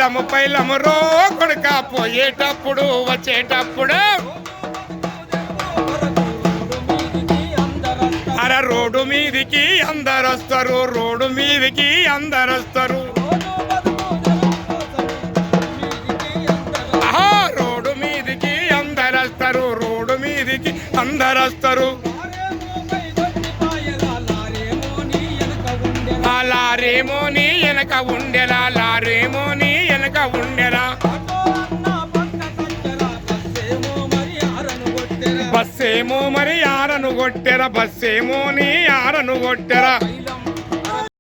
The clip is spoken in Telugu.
పైలము రో కొడుక పోయేటప్పుడు వచ్చేటప్పుడు అర రోడ్డు మీదికి అందరొస్తారు రోడ్డు మీదికి అందరొస్తారు రోడ్డు మీదికి అందరొస్తారు రోడ్డు మీదికి అందరొస్తారు లారేమో నీ వెనక ఉండెలా లారేమో నీ వెనక ఉండెలా బస్సేమో మరి ఆరను కొట్టెరా బస్సేమో నీ ఆరను కొట్టెరా